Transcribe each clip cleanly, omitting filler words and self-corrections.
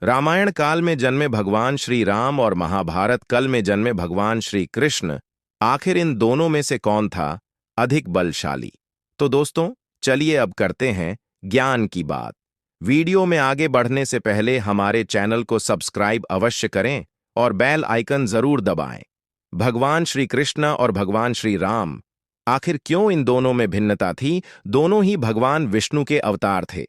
रामायण काल में जन्मे भगवान श्री राम और महाभारत काल में जन्मे भगवान श्री कृष्ण, आखिर इन दोनों में से कौन था अधिक बलशाली? तो दोस्तों, चलिए अब करते हैं ज्ञान की बात। वीडियो में आगे बढ़ने से पहले हमारे चैनल को सब्सक्राइब अवश्य करें और बेल आइकन जरूर दबाएं। भगवान श्री कृष्ण और भगवान श्री राम, आखिर क्यों इन दोनों में भिन्नता थी? दोनों ही भगवान विष्णु के अवतार थे।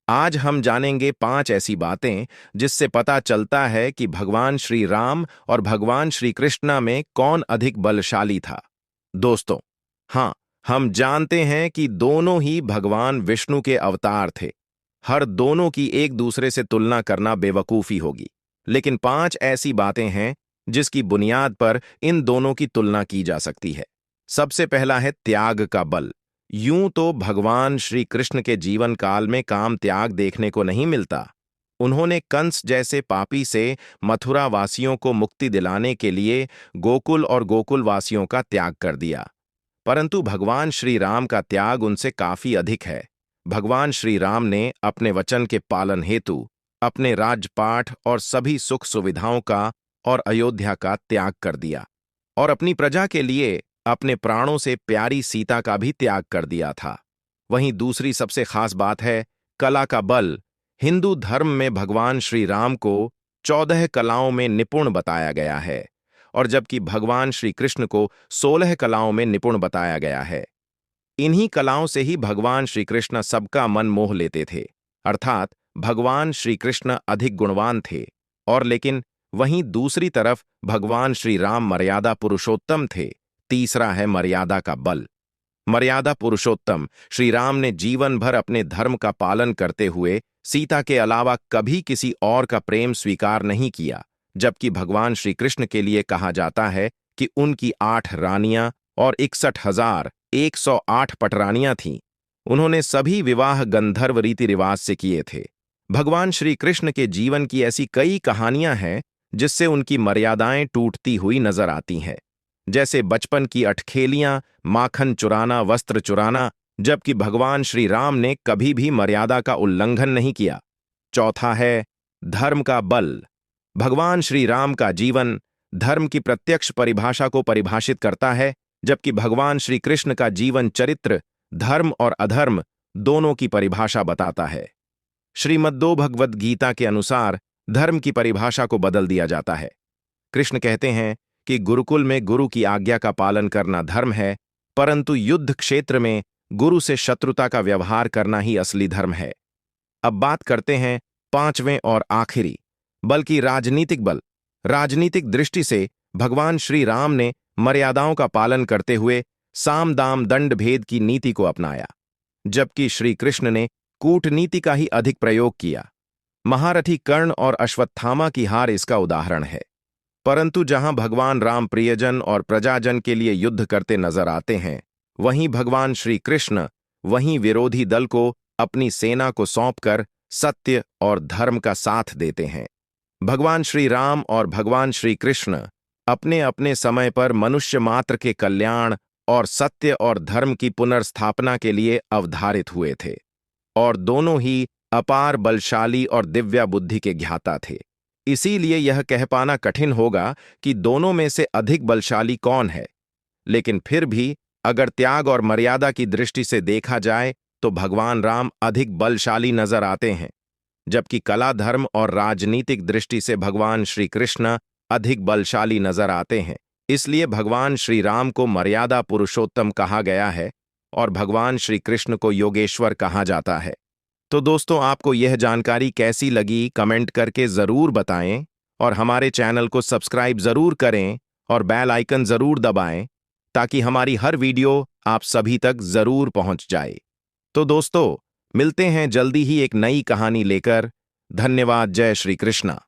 आज हम जानेंगे 5 ऐसी बातें जिससे पता चलता है कि भगवान श्री राम और भगवान श्री कृष्ण में कौन अधिक बलशाली था। दोस्तों, हाँ, हम जानते हैं कि दोनों ही भगवान विष्णु के अवतार थे। हर दोनों की एक दूसरे से तुलना करना बेवकूफी होगी, लेकिन 5 ऐसी बातें हैं जिसकी बुनियाद पर इन दोनों की तुलना की जा सकती है। सबसे पहला है त्याग का बल। यूं तो भगवान श्री कृष्ण के जीवन काल में काम त्याग देखने को नहीं मिलता। उन्होंने कंस जैसे पापी से मथुरा वासियों को मुक्ति दिलाने के लिए गोकुल और गोकुल वासियों का त्याग कर दिया। परंतु भगवान श्री राम का त्याग उनसे काफी अधिक है। भगवान श्री राम ने अपने वचन के पालन हेतु अपने राजपाट और सभी सुख सुविधाओं का और अयोध्या का त्याग कर दिया, और अपनी प्रजा के लिए अपने प्राणों से प्यारी सीता का भी त्याग कर दिया था। वहीं दूसरी सबसे खास बात है कला का बल। हिंदू धर्म में भगवान श्री राम को 14 कलाओं में निपुण बताया गया है, और जबकि भगवान श्री कृष्ण को 16 कलाओं में निपुण बताया गया है। इन्हीं कलाओं से ही भगवान श्री कृष्ण सबका मन मोह लेते थे, अर्थात भगवान श्री कृष्ण अधिक गुणवान थे। और लेकिन वहीं दूसरी तरफ भगवान श्री राम मर्यादा पुरुषोत्तम थे। तीसरा है मर्यादा का बल। मर्यादा पुरुषोत्तम श्री राम ने जीवन भर अपने धर्म का पालन करते हुए सीता के अलावा कभी किसी और का प्रेम स्वीकार नहीं किया, जबकि भगवान श्री कृष्ण के लिए कहा जाता है कि उनकी 8 रानियां और 61,108 पटरानियां थीं। उन्होंने सभी विवाह गंधर्व रीति रिवाज से किए थे। भगवान श्री कृष्ण के जीवन की ऐसी कई कहानियां हैं जिससे उनकी मर्यादाएं टूटती हुई नजर आती हैं, जैसे बचपन की अटखेलियां, माखन चुराना, वस्त्र चुराना, जबकि भगवान श्री राम ने कभी भी मर्यादा का उल्लंघन नहीं किया। चौथा है धर्म का बल। भगवान श्री राम का जीवन धर्म की प्रत्यक्ष परिभाषा को परिभाषित करता है, जबकि भगवान श्री कृष्ण का जीवन चरित्र धर्म और अधर्म दोनों की परिभाषा बताता है। श्रीमद्दो भगवद गीता के अनुसार धर्म की परिभाषा को बदल दिया जाता है। कृष्ण कहते हैं कि गुरुकुल में गुरु की आज्ञा का पालन करना धर्म है, परंतु युद्ध क्षेत्र में गुरु से शत्रुता का व्यवहार करना ही असली धर्म है। अब बात करते हैं 5वें और आखिरी, बल्कि राजनीतिक बल। राजनीतिक दृष्टि से भगवान श्री राम ने मर्यादाओं का पालन करते हुए साम दाम दंड भेद की नीति को अपनाया, जबकि श्री कृष्ण ने कूटनीति का ही अधिक प्रयोग किया। महारथी कर्ण और अश्वत्थामा की हार इसका उदाहरण है। परंतु जहां भगवान राम प्रियजन और प्रजाजन के लिए युद्ध करते नजर आते हैं, वहीं भगवान श्री कृष्ण वहीं विरोधी दल को अपनी सेना को सौंपकर सत्य और धर्म का साथ देते हैं। भगवान श्री राम और भगवान श्री कृष्ण अपने अपने समय पर मनुष्य मात्र के कल्याण और सत्य और धर्म की पुनर्स्थापना के लिए अवधारित हुए थे, और दोनों ही अपार बलशाली और दिव्या बुद्धि के ज्ञाता थे। इसीलिए यह कह पाना कठिन होगा कि दोनों में से अधिक बलशाली कौन है। लेकिन फिर भी अगर त्याग और मर्यादा की दृष्टि से देखा जाए तो भगवान राम अधिक बलशाली नजर आते हैं, जबकि कला, धर्म और राजनीतिक दृष्टि से भगवान श्री कृष्ण अधिक बलशाली नजर आते हैं। इसलिए भगवान श्री राम को मर्यादा पुरुषोत्तम कहा गया है और भगवान श्री कृष्ण को योगेश्वर कहा जाता है। तो दोस्तों, आपको यह जानकारी कैसी लगी कमेंट करके ज़रूर बताएं, और हमारे चैनल को सब्सक्राइब ज़रूर करें और बेल आइकन ज़रूर दबाएं, ताकि हमारी हर वीडियो आप सभी तक ज़रूर पहुंच जाए। तो दोस्तों, मिलते हैं जल्दी ही एक नई कहानी लेकर। धन्यवाद। जय श्री कृष्णा।